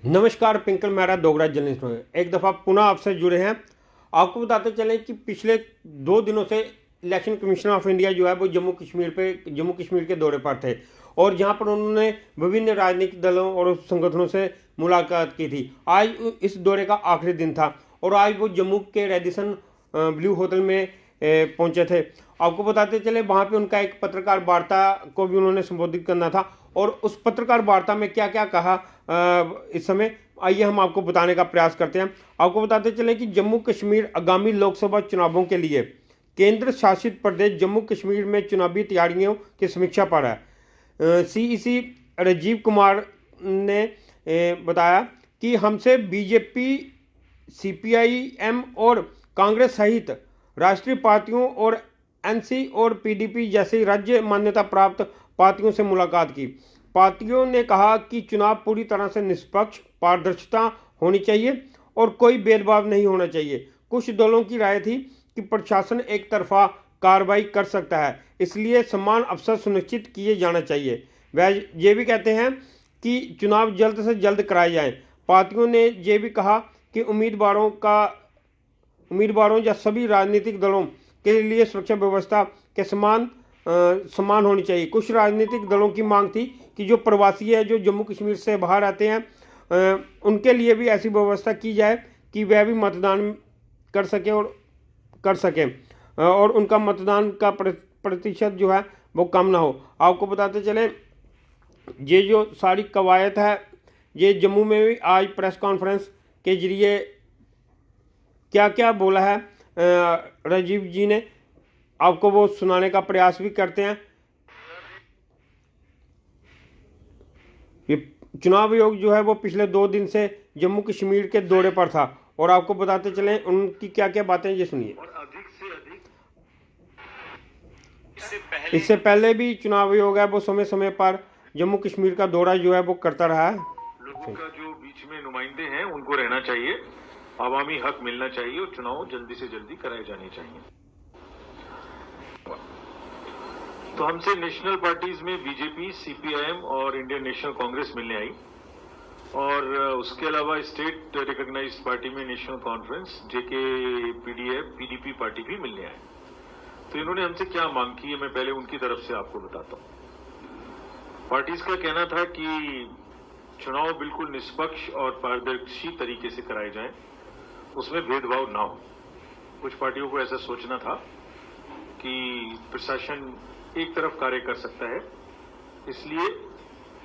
नमस्कार, पिंकल मेहरा दोगरा जर्नलिस्ट में एक दफ़ा पुनः आपसे जुड़े हैं। आपको बताते चलें कि पिछले 2 दिनों से इलेक्शन कमीशन ऑफ इंडिया जो है वो जम्मू कश्मीर के दौरे पर थे और जहां पर उन्होंने विभिन्न राजनीतिक दलों और संगठनों से मुलाकात की थी। आज इस दौरे का आखिरी दिन था और आज वो जम्मू के रेडिसन ब्लू होटल में पहुंचे थे। आपको बताते चले वहां पे उनका एक पत्रकार वार्ता को भी उन्होंने संबोधित करना था और उस पत्रकार वार्ता में क्या क्या कहा इस समय आइए हम आपको बताने का प्रयास करते हैं। आपको बताते चले कि जम्मू कश्मीर आगामी लोकसभा चुनावों के लिए केंद्र शासित प्रदेश जम्मू कश्मीर में चुनावी तैयारियों की समीक्षा पर है। सीईसी राजीव कुमार ने बताया कि हमसे बीजेपी, सीपीआईएम और कांग्रेस सहित राष्ट्रीय पार्टियों और एनसी और पीडीपी जैसी राज्य मान्यता प्राप्त पार्टियों से मुलाकात की। पार्टियों ने कहा कि चुनाव पूरी तरह से निष्पक्ष, पारदर्शिता होनी चाहिए और कोई भेदभाव नहीं होना चाहिए। कुछ दलों की राय थी कि प्रशासन एक तरफा कार्रवाई कर सकता है, इसलिए समान अवसर सुनिश्चित किए जाना चाहिए। वह ये भी कहते हैं कि चुनाव जल्द से जल्द कराए जाएं। पार्टियों ने ये भी कहा कि उम्मीदवारों या सभी राजनीतिक दलों के लिए सुरक्षा व्यवस्था के समान होनी चाहिए। कुछ राजनीतिक दलों की मांग थी कि जो प्रवासी है, जो जम्मू कश्मीर से बाहर आते हैं, उनके लिए भी ऐसी व्यवस्था की जाए कि वह भी मतदान कर सकें और उनका मतदान का प्रतिशत जो है वो कम ना हो। आपको बताते चले ये जो सारी कवायद है, ये जम्मू में भी आज प्रेस कॉन्फ्रेंस के जरिए क्या क्या बोला है राजीव जी ने, आपको वो सुनाने का प्रयास भी करते हैं। ये चुनाव आयोग जो है वो पिछले 2 दिन से जम्मू कश्मीर के दौरे पर था और आपको बताते चले उनकी क्या क्या बातें, ये सुनिए। इससे पहले भी चुनाव आयोग है वो समय समय पर जम्मू कश्मीर का दौरा जो है वो करता रहा है। लोगों का जो बीच में नुमाइंदे हैं उनको रहना चाहिए, आवामी हक मिलना चाहिए और चुनाव जल्दी से जल्दी कराए जाने चाहिए। तो हमसे नेशनल पार्टीज में बीजेपी, सीपीआईएम और इंडियन नेशनल कांग्रेस मिलने आई और उसके अलावा स्टेट रिकॉग्नाइज्ड पार्टी में नेशनल कॉन्फ्रेंस, जेके, पीडीएफ, पीडीपी पार्टी भी मिलने आए। तो इन्होंने हमसे क्या मांग की है, मैं पहले उनकी तरफ से आपको बताता हूं। पार्टीज का कहना था कि चुनाव बिल्कुल निष्पक्ष और पारदर्शी तरीके से कराए जाएं, उसमें भेदभाव ना हो। कुछ पार्टियों को ऐसा सोचना था कि प्रशासन एक तरफ कार्य कर सकता है, इसलिए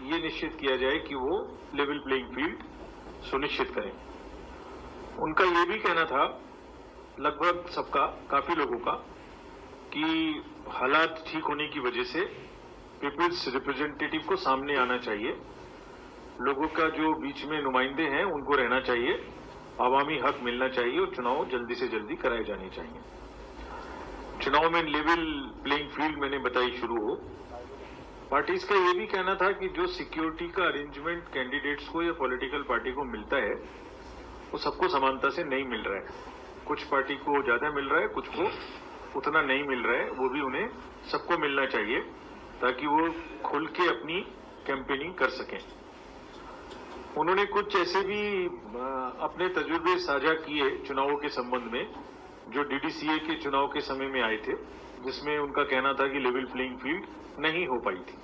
ये निश्चित किया जाए कि वो लेवल प्लेइंग फील्ड सुनिश्चित करें। उनका ये भी कहना था, लगभग सबका, काफी लोगों का, कि हालात ठीक होने की वजह से पीपल्स रिप्रेजेंटेटिव को सामने आना चाहिए, लोगों का जो बीच में नुमाइंदे हैं उनको रहना चाहिए, आवामी हक मिलना चाहिए और चुनाव जल्दी से जल्दी कराए जाने चाहिए। चुनाव में लेवल प्लेइंग फील्ड मैंने बताई शुरू हो। पार्टीज का ये भी कहना था कि जो सिक्योरिटी का अरेंजमेंट कैंडिडेट्स को या पॉलिटिकल पार्टी को मिलता है वो सबको समानता से नहीं मिल रहा है। कुछ पार्टी को ज्यादा मिल रहा है, कुछ को उतना नहीं मिल रहा है, वो भी उन्हें सबको मिलना चाहिए ताकि वो खुल के अपनी कैंपेनिंग कर सकें। उन्होंने कुछ ऐसे भी अपने तजुर्बे साझा किए चुनावों के संबंध में जो डीडीसीए के चुनाव के समय में आए थे, जिसमें उनका कहना था कि लेवल प्लेइंग फील्ड नहीं हो पाई थी,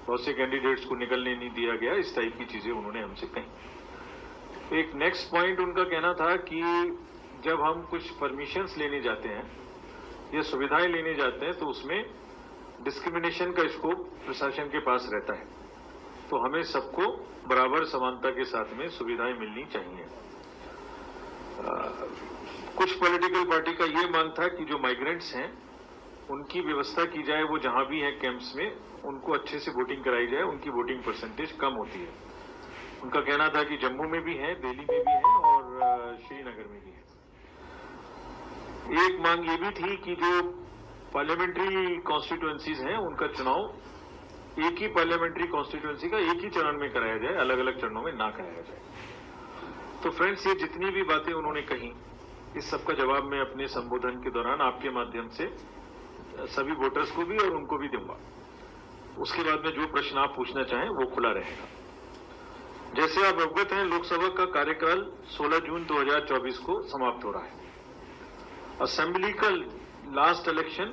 बहुत से कैंडिडेट्स को निकलने नहीं दिया गया, इस टाइप की चीजें उन्होंने हमसे कही। एक नेक्स्ट पॉइंट उनका कहना था कि जब हम कुछ परमिशंस लेने जाते हैं या सुविधाएं लेने जाते हैं तो उसमें डिस्क्रिमिनेशन का स्कोप प्रशासन के पास रहता है, तो हमें सबको बराबर समानता के साथ में सुविधाएं मिलनी चाहिए। कुछ पॉलिटिकल पार्टी का ये मांग था कि जो माइग्रेंट्स हैं उनकी व्यवस्था की जाए, वो जहां भी हैं कैंप्स में उनको अच्छे से वोटिंग कराई जाए, उनकी वोटिंग परसेंटेज कम होती है। उनका कहना था कि जम्मू में भी है, दिल्ली में भी है और श्रीनगर में भी है। एक मांग ये भी थी कि जो पार्लियामेंट्री कॉन्स्टिट्यूएंसीज हैं उनका चुनाव एक ही पार्लियामेंट्री कॉन्स्टिट्यूएंसी का एक ही चरण में कराया जाए, अलग अलग चरणों में ना कराया जाए। तो फ्रेंड्स, ये जितनी भी बातें उन्होंने कही, इस सबका जवाब मैं अपने संबोधन के दौरान आपके माध्यम से सभी वोटर्स को भी और उनको भी दूंगा। उसके बाद में जो प्रश्न आप पूछना चाहें वो खुला रहेगा। जैसे आप अवगत हैं, लोकसभा का कार्यकाल 16 जून 2024 को समाप्त हो रहा है। असेंबली का लास्ट इलेक्शन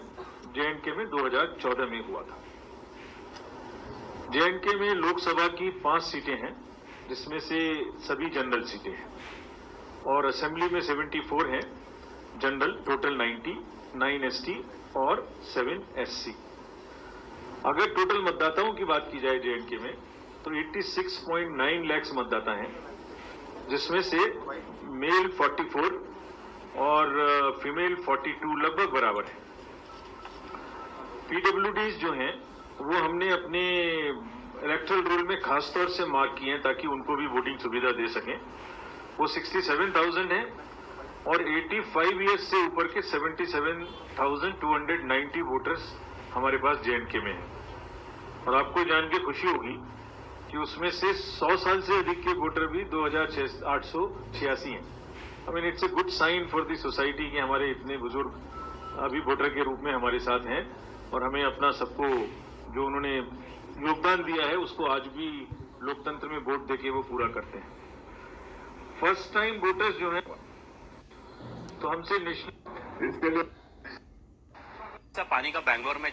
जेएंडके में 2014 में हुआ था। जेएंडके में लोकसभा की 5 सीटें हैं, जिसमें से सभी जनरल सीटें हैं, और असेंबली में 74 हैं जनरल, टोटल 90, 9 एसटी और 7 एससी। अगर टोटल मतदाताओं की बात की जाए जेएंडके में, तो 86.9 लाख मतदाता हैं, जिसमें से मेल 44 और फीमेल 42 लगभग बराबर है। पीडब्ल्यूडीज जो हैं वो हमने अपने इलेक्टोरल रोल में खास तौर से मार्क किए हैं ताकि उनको भी वोटिंग सुविधा दे सकें। वो 67,000 है और 85 ईयर्स से ऊपर के 77,290 वोटर्स हमारे पास जेएंडके में हैं। और आपको जान के खुशी होगी कि उसमें से 100 साल से अधिक के वोटर भी 2,886 हैं। I mean it's a good sign for the society कि हमारे इतने बुजुर्ग अभी वोटर के रूप में हमारे साथ हैं और हमें अपना सबको जो उन्होंने योगदान दिया है उसको आज भी लोकतंत्र में वोट देके वो पूरा करते हैं। फर्स्ट टाइम वोटर्स जो हैं तो हमसे नेशनल इसके लिए पानी का बैंगलोर में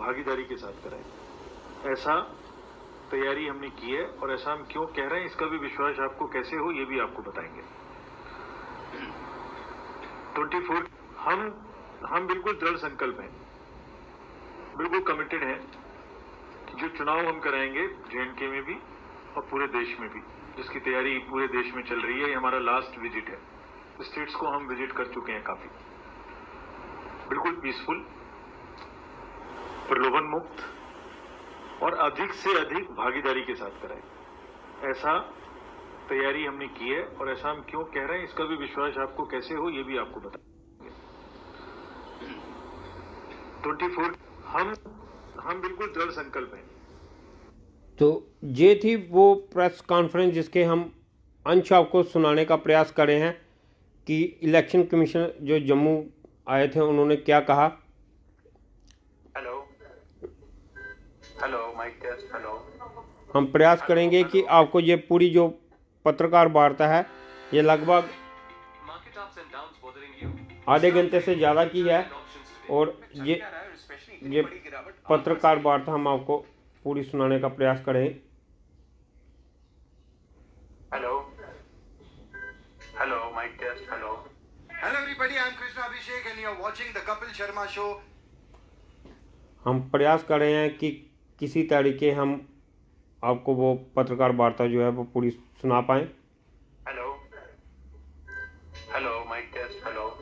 भागीदारी के साथ कराएं, ऐसा तैयारी हमने की है। और ऐसा हम क्यों कह रहे हैं इसका भी विश्वास आपको कैसे हो ये भी आपको बताएंगे। 24 हम बिल्कुल दृढ़ संकल्प हैं, बिल्कुल कमिटेड हैं कि जो चुनाव हम कराएंगे जेएंडके में भी और पूरे देश में भी, जिसकी तैयारी पूरे देश में चल रही है। ये हमारा लास्ट विजिट है। स्टेट्स को हम विजिट कर चुके हैं काफी, बिल्कुल पीसफुल, प्रलोभन मुक्त और अधिक से अधिक भागीदारी के साथ कराएं, ऐसा तैयारी हमने की है। और ऐसा हम क्यों कह रहे हैं इसका भी विश्वास आपको कैसे हो ये भी आपको बताएंगे। 24 हम बिल्कुल दृढ़ संकल्प हैं। तो ये थी वो प्रेस कॉन्फ्रेंस जिसके हम अंश आपको सुनाने का प्रयास कर रहे हैं कि इलेक्शन कमीशन जो जम्मू आए थे उन्होंने क्या कहा। Hello mic test. हेलो। हम प्रयास करेंगे कि आपको ये पूरी जो पत्रकार वार्ता है ये लगभग आधे घंटे से ज़्यादा की है और ये पत्रकार वार्ता हम आपको पूरी सुनाने का प्रयास करें। Hello mic test. Hello everybody, I'm Krishna Abhishek and you're watching the Kapil Sharma show. हम प्रयास कर रहे हैं कि किसी तरीके हम आपको वो पत्रकार वार्ता जो है वो पूरी सुना पाएं। Hello mic test. हेलो।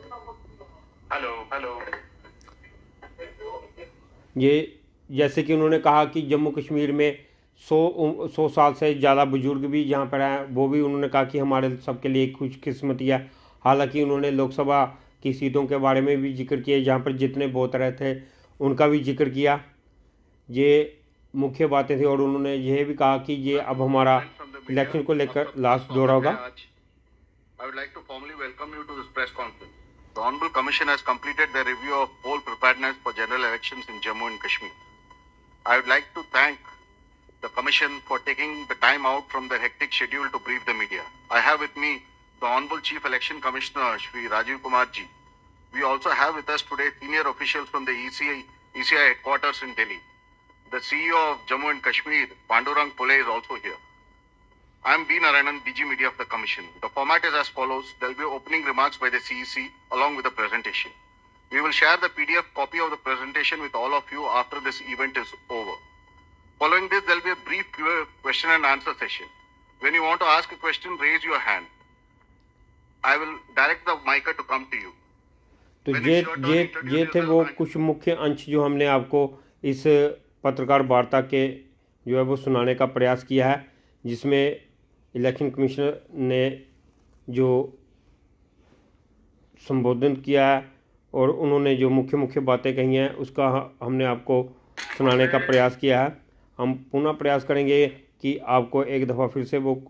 ये जैसे कि उन्होंने कहा कि जम्मू कश्मीर में 100 साल से ज़्यादा बुजुर्ग भी जहाँ पर हैं, वो भी उन्होंने कहा कि हमारे सबके लिए खुशकिस्मती है। हालांकि उन्होंने लोकसभा की सीटों के बारे में भी जिक्र किया जहाँ पर जितने वोटर थे उनका भी जिक्र किया। ये मुख्य बातें थी और उन्होंने यह भी कहा कि ये अब हमारा इलेक्शन को लेकर लास्ट दौरा होगा। I would like to formally welcome you to this press conference. The Honorable Commission has completed their review of poll preparedness for general elections in Jammu and Kashmir. I would like to thank the Commission for taking the time out from their hectic schedule to brief the media. I have with me the Honorable Chief Election Commissioner Shri Rajiv Kumar Ji. We also have with us today senior officials from the ECI headquarters in Delhi. The CEO of Jammu and Kashmir, Pandurang Pule, is also here. I am B. Narayanan, DG Media of the Commission. The format is as follows. There will be opening remarks by the CEC along with the presentation. We will share the PDF copy of the presentation with all of you after this event is over. Following this, there will be a brief question and answer session. When you want to ask a question, raise your hand. I will direct the mic to come to you. तो ये थे वो कुछ मुख्य अंश जो हमने आपको इस पत्रकार वार्ता के जो है वो सुनाने का प्रयास किया है, जिसमें इलेक्शन कमिश्नर ने जो संबोधन किया है और उन्होंने जो मुख्य बातें कही हैं उसका हमने आपको सुनाने का प्रयास किया है। हम पुनः प्रयास करेंगे कि आपको एक दफ़ा फिर से वो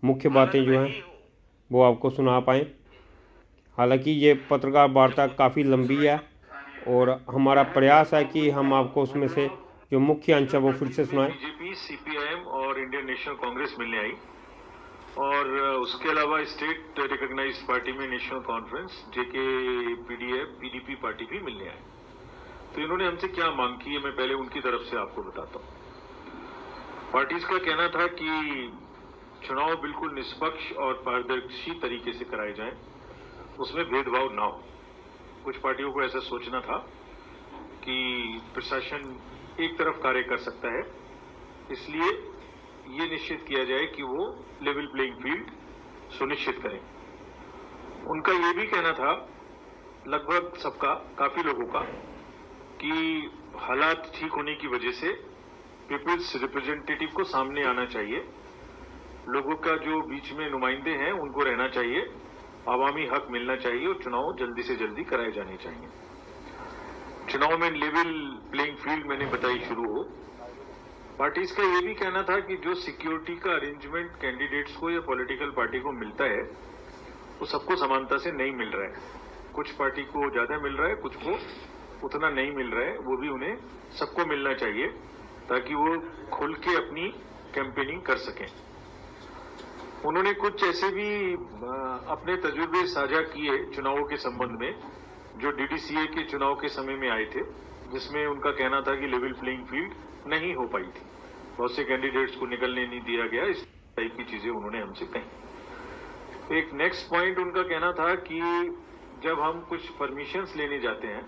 मुख्य बातें जो हैं वो आपको सुना पाएँ। हालांकि ये पत्रकार वार्ता काफ़ी लंबी है और हमारा प्रयास है कि हम आपको उसमें से जो मुख्य अंश है वो फिर से सुनाएं। बीजेपी, सीपीआईएम और इंडियन नेशनल कांग्रेस मिलने आई और उसके अलावा स्टेट रिकॉग्नाइज्ड पार्टी में नेशनल कॉन्फ्रेंस, जेके, पीडीएफ, पीडीपी पार्टी भी मिलने आए। तो इन्होंने हमसे क्या मांग की है, मैं पहले उनकी तरफ से आपको बताता हूं। पार्टीज का कहना था कि चुनाव बिल्कुल निष्पक्ष और पारदर्शी तरीके से कराए जाएं, उसमें भेदभाव ना हो। कुछ पार्टियों को ऐसा सोचना था कि प्रशासन एक तरफ कार्य कर सकता है, इसलिए ये निश्चित किया जाए कि वो लेवल प्लेइंग फील्ड सुनिश्चित करें। उनका ये भी कहना था, लगभग सबका, काफी लोगों का, कि हालात ठीक होने की वजह से पीपुल्स रिप्रेजेंटेटिव को सामने आना चाहिए, लोगों का जो बीच में नुमाइंदे हैं उनको रहना चाहिए, आवामी हक मिलना चाहिए और चुनाव जल्दी से जल्दी कराए जाने चाहिए। चुनाव में लेवल प्लेइंग फील्ड मैंने बताई शुरू हो। पार्टीज का ये भी कहना था कि जो सिक्योरिटी का अरेंजमेंट कैंडिडेट्स को या पॉलिटिकल पार्टी को मिलता है वो सबको समानता से नहीं मिल रहा है। कुछ पार्टी को ज्यादा मिल रहा है, कुछ को उतना नहीं मिल रहा है, वो भी उन्हें सबको मिलना चाहिए ताकि वो खुल के अपनी कैंपेनिंग कर सकें। उन्होंने कुछ ऐसे भी अपने तजुर्बे साझा किए चुनावों के संबंध में जो डीडीसीए के चुनाव के समय में आए थे, जिसमें उनका कहना था कि लेवल प्लेइंग फील्ड नहीं हो पाई थी, बहुत से कैंडिडेट्स को निकलने नहीं दिया गया, इस टाइप की चीजें उन्होंने हमसे कही। एक नेक्स्ट पॉइंट उनका कहना था कि जब हम कुछ परमिशंस लेने जाते हैं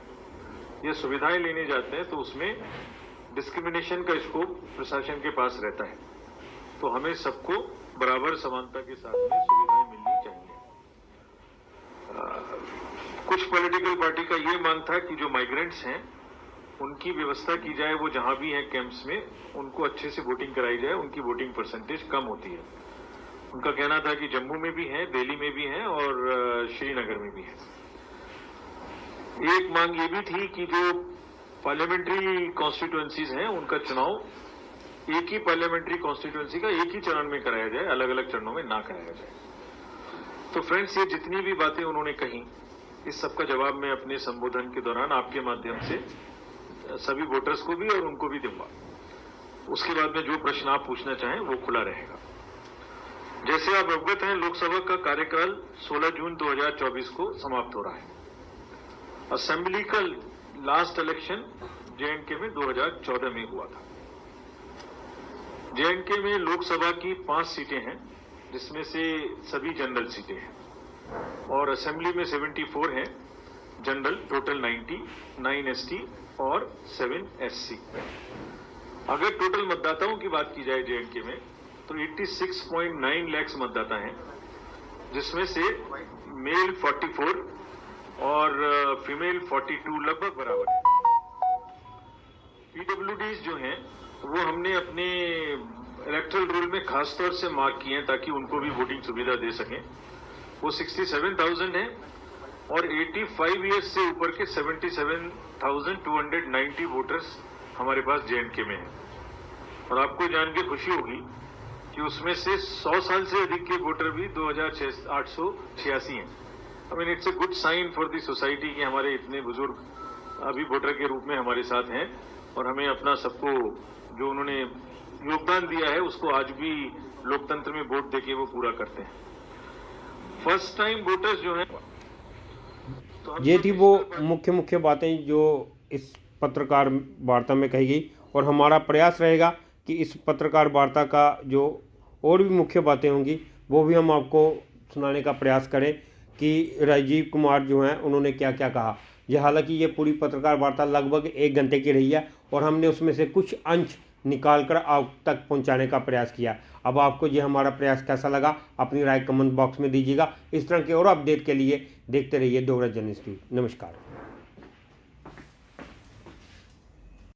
या सुविधाएं लेने जाते हैं तो उसमें डिस्क्रिमिनेशन का स्कोप प्रशासन के पास रहता है, तो हमें सबको बराबर समानता के साथ में सुविधाएं मिलनी चाहिए। कुछ पॉलिटिकल पार्टी का ये मांग था कि जो माइग्रेंट्स हैं उनकी व्यवस्था की जाए, वो जहां भी हैं कैंप्स में उनको अच्छे से वोटिंग कराई जाए, उनकी वोटिंग परसेंटेज कम होती है। उनका कहना था कि जम्मू में भी हैं, दिल्ली में भी हैं और श्रीनगर में भी हैं। एक मांग ये भी थी कि जो पार्लियामेंट्री कॉन्स्टिट्यूएंसीज हैं उनका चुनाव एक ही पार्लियामेंट्री कॉन्स्टिट्यूएंसी का एक ही चरण में कराया जाए, अलग अलग चरणों में ना कराया जाए। तो फ्रेंड्स, ये जितनी भी बातें उन्होंने कही, इस सबका जवाब मैं अपने संबोधन के दौरान आपके माध्यम से सभी वोटर्स को भी और उनको भी दूंगा। उसके बाद में जो प्रश्न आप पूछना चाहें वो खुला रहेगा। जैसे आप अवगत हैं, लोकसभा का कार्यकाल 16 जून 2024 को समाप्त हो रहा है। असेंबली का लास्ट इलेक्शन जेएंडके में 2014 में हुआ था। जेएंडके में लोकसभा की 5 सीटें हैं, जिसमें से सभी जनरल सीटें हैं, और असेंबली में 74 हैं जनरल, टोटल 90, 9 एसटी और 7 एससी। अगर टोटल मतदाताओं की बात की जाए जेएंडके में तो 86.9 लाख मतदाता हैं, जिसमें से मेल 44 और फीमेल 42 लगभग बराबर है। पीडब्ल्यूडीज जो हैं वो हमने अपने इलेक्टोरल रोल में खासतौर से मार्क किए हैं ताकि उनको भी वोटिंग सुविधा दे सकें। वो 67,000 है और 85 ईयर्स से ऊपर के 77,290 वोटर्स हमारे पास जेएंडके में हैं। और आपको जान के खुशी होगी कि उसमें से 100 साल से अधिक के वोटर भी 2,886 हैं। I mean it's a good sign for the society कि हमारे इतने बुजुर्ग अभी वोटर के रूप में हमारे साथ हैं और हमें अपना सबको जो उन्होंने योगदान दिया है उसको आज भी लोकतंत्र में वोट देके वो पूरा करते हैं। फर्स्ट टाइम वोटर्स जो हैं, तो ये थी वो मुख्य बातें जो इस पत्रकार वार्ता में कही गई, और हमारा प्रयास रहेगा कि इस पत्रकार वार्ता का जो और भी मुख्य बातें होंगी वो भी हम आपको सुनाने का प्रयास करें कि राजीव कुमार जो हैं उन्होंने क्या क्या कहा। हालांकि ये पूरी पत्रकार वार्ता लगभग 1 घंटे की रही है और हमने उसमें से कुछ अंश निकालकर आप तक पहुंचाने का प्रयास किया। अब आपको ये हमारा प्रयास कैसा लगा, अपनी राय कमेंट बॉक्स में दीजिएगा। इस तरह के और अपडेट के लिए देखते रहिए डोगरा जर्नलिस्ट टीवी। नमस्कार।